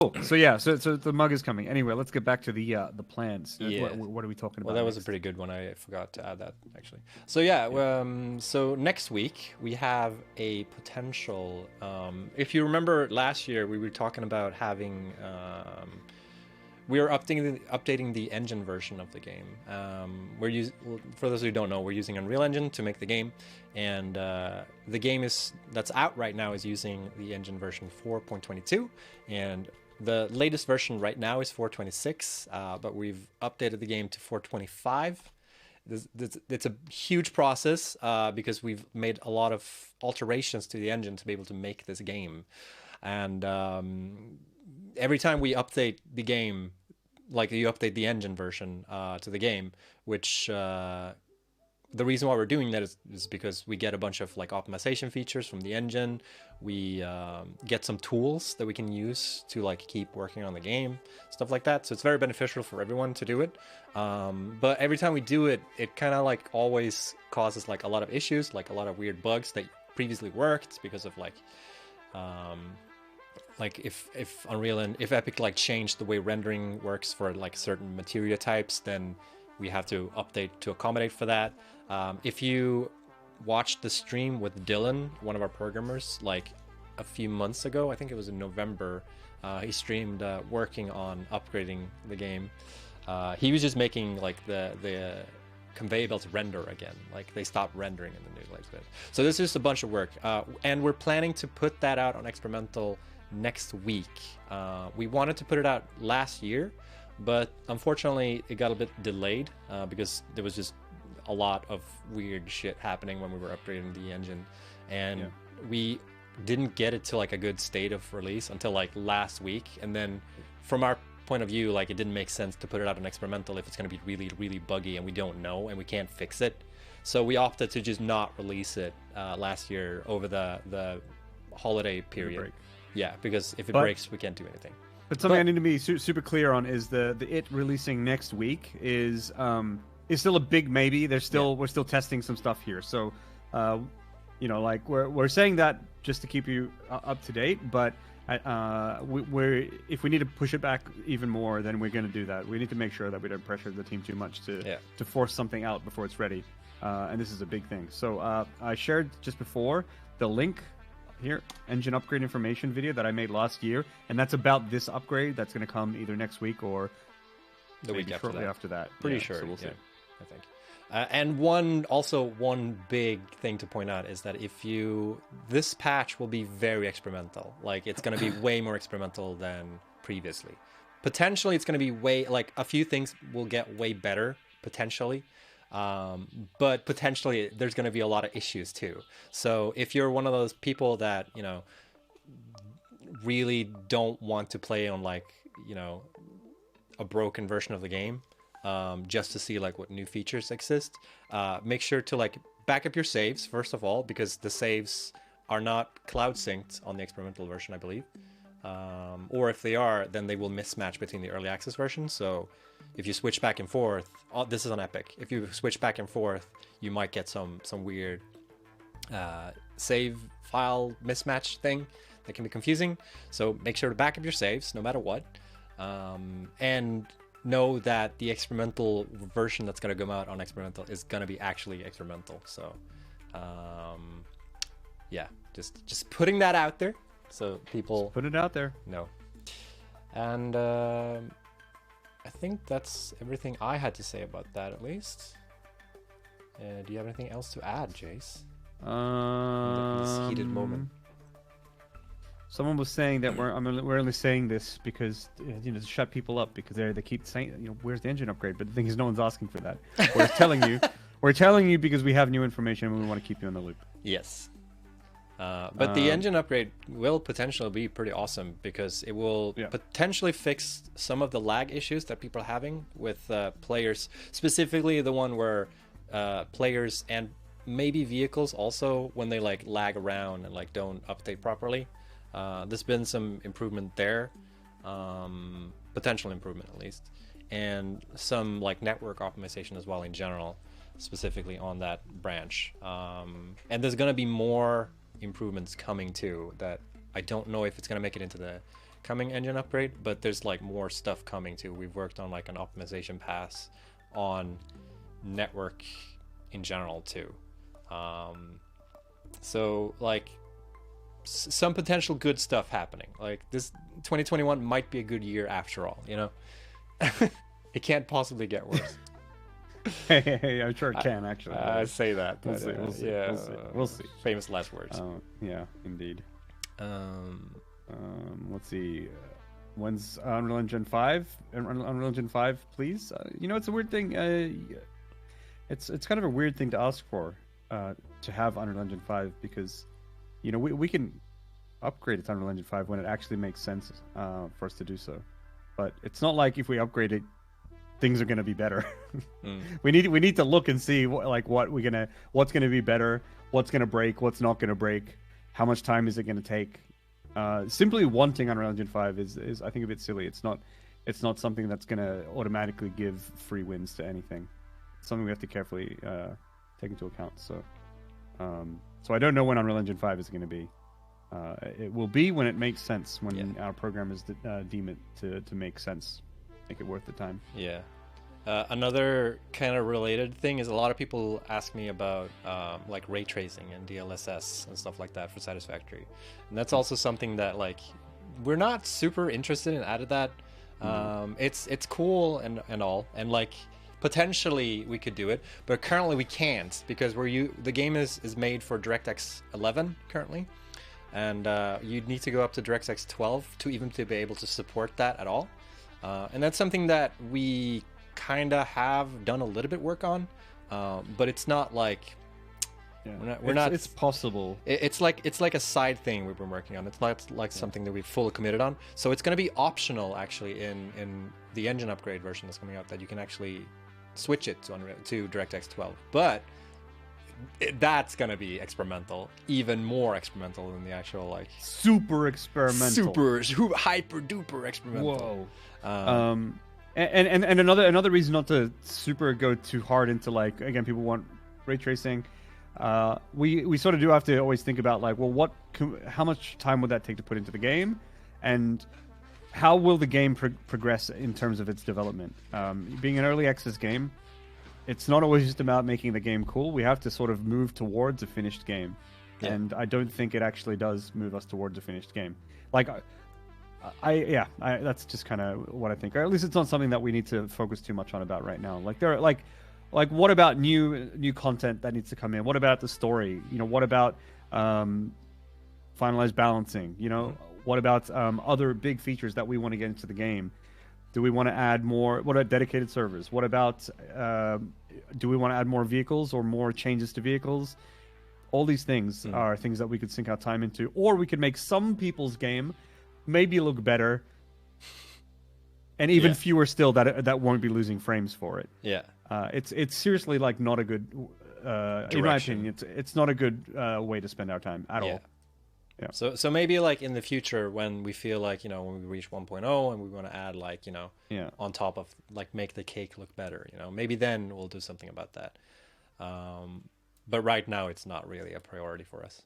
Cool. So yeah, so the mug is coming. Anyway, let's get back to the plans. Yeah. What are we talking Well, about that was a next? pretty good one. I forgot to add that actually. So yeah, so next week we have a potential. If you remember last year, we were talking about having. We are updating the engine version of the game. For those who don't know, we're using Unreal Engine to make the game, and the game that's out right now is using the engine version 4.22, and the latest version right now is 426, but we've updated the game to 425. It's a huge process because we've made a lot of alterations to the engine to be able to make this game, and every time we update the game, like you update the engine version to the game, which the reason why we're doing that is because we get a bunch of like optimization features from the engine. We get some tools that we can use to like keep working on the game, stuff like that. So it's very beneficial for everyone to do it. But every time we do it, it kind of like always causes like a lot of issues, like a lot of weird bugs that previously worked because of like if Unreal and if Epic like changed the way rendering works for like certain material types, then we have to update to accommodate for that. If you watched the stream with Dylan, one of our programmers, like a few months ago, I think it was in November, he streamed working on upgrading the game. He was just making like the conveyor belts render again. Like they stopped rendering in the new like bit. So this is a bunch of work, and we're planning to put that out on experimental next week. We wanted to put it out last year, but unfortunately it got a bit delayed because there was just a lot of weird shit happening when we were upgrading the engine, and we didn't get it to like a good state of release until like last week. And then from our point of view, like it didn't make sense to put it out on experimental if it's going to be really, really buggy and we don't know and we can't fix it. So we opted to just not release it last year over the holiday period. Yeah, because if it breaks, we can't do anything. But something I need to be super clear on is the it releasing next week is still a big maybe. We're still testing some stuff here, so like we're saying that just to keep you up to date. But if we need to push it back even more, then we're going to do that. We need to make sure that we don't pressure the team too much to force something out before it's ready. And this is a big thing. So I shared just before the link here, engine upgrade information video that I made last year, and that's about this upgrade that's going to come either next week or the week shortly after that. Pretty sure. So we'll see. I think. And one big thing to point out is that this patch will be very experimental. Like it's going to be way more experimental than previously. Potentially, it's going to be like a few things will get way better potentially. But potentially there's going to be a lot of issues too. So if you're one of those people that, really don't want to play on like, a broken version of the game, just to see like what new features exist, make sure to like back up your saves first of all, because the saves are not cloud synced on the experimental version, I believe. Or if they are, then they will mismatch between the early access version. So if you switch back and forth, this is on Epic. If you switch back and forth, you might get some weird save file mismatch thing that can be confusing. So make sure to back up your saves no matter what. And know that the experimental version that's going to come out on experimental is going to be actually experimental. So just putting that out there. So people just put it out there. No. And I think that's everything I had to say about that, at least. Do you have anything else to add, Jace? In this heated moment. Someone was saying that we're only saying this because to shut people up, because they keep saying where's the engine upgrade, but the thing is no one's asking for that. We're telling you because we have new information and we want to keep you in the loop. Yes. But the engine upgrade will potentially be pretty awesome because it will potentially fix some of the lag issues that people are having with players, specifically the one where players and maybe vehicles also, when they like lag around and like don't update properly. There's been some improvement there, potential improvement at least, and some like network optimization as well in general, specifically on that branch. And there's going to be more improvements coming too that I don't know if it's going to make it into the coming engine upgrade, but there's like more stuff coming too. We've worked on like an optimization pass on network in general too. So like some potential good stuff happening. Like this 2021 might be a good year after all, you know. It can't possibly get worse. Hey, I'm sure it can actually. I say that, but we'll see. yeah, we'll see. Famous last words. Yeah, indeed. Let's see. When's Unreal Engine 5? Unreal Engine 5, please. You know, it's a weird thing. It's kind of a weird thing to ask for, to have Unreal Engine 5, because, you know, we can upgrade it to Unreal Engine 5 when it actually makes sense for us to do so. But it's not like if we upgrade it, things are going to be better. We need to look and see what's going to be better, what's going to break, what's not going to break, how much time is it going to take. Simply wanting Unreal Engine 5 is I think a bit silly. It's not something that's going to automatically give free wins to anything. It's something we have to carefully take into account. So I don't know when Unreal Engine 5 is going to be. It will be when it makes sense, when our programmers deem it to make sense, make it worth the time. Yeah. Another kind of related thing is a lot of people ask me about like ray tracing and DLSS and stuff like that for Satisfactory, and that's also something that like we're not super interested in adding that. It's cool and all, and like potentially we could do it, but currently we can't because the game is made for DirectX 11 currently, and you'd need to go up to DirectX 12 to be able to support that at all. And that's something that we kind of have done a little bit work on, but it's not like it's possible. It's like a side thing we've been working on. It's not like something that we've fully committed on. So it's going to be optional actually in the engine upgrade version that's coming out, that you can actually switch it to DirectX 12. But that's going to be experimental, even more experimental than the actual like super experimental, super hyper duper experimental. Whoa. And another reason not to super go too hard into, like, again, people want ray tracing. We sort of do have to always think about, like, well, how much time would that take to put into the game, and how will the game progress in terms of its development? Being an early access game, it's not always just about making the game cool. We have to sort of move towards a finished game, and I don't think it actually does move us towards a finished game. Like, that's just kind of what I think. Or at least it's not something that we need to focus too much on about right now. Like, there are like what about new content that needs to come in? What about the story? You know, what about finalized balancing? You know, what about other big features that we want to get into the game? Do we want to add more? What about dedicated servers? What about do we want to add more vehicles or more changes to vehicles? All these things are things that we could sink our time into, or we could make some people's game maybe look better, and even fewer still that won't be losing frames for it. It's seriously like not a good in my opinion, it's not a good way to spend our time at all. So maybe like in the future, when we feel like, you know, when we reach 1.0 and we want to add, like, you know, on top of, like, make the cake look better, you know, maybe then we'll do something about that. But right now it's not really a priority for us.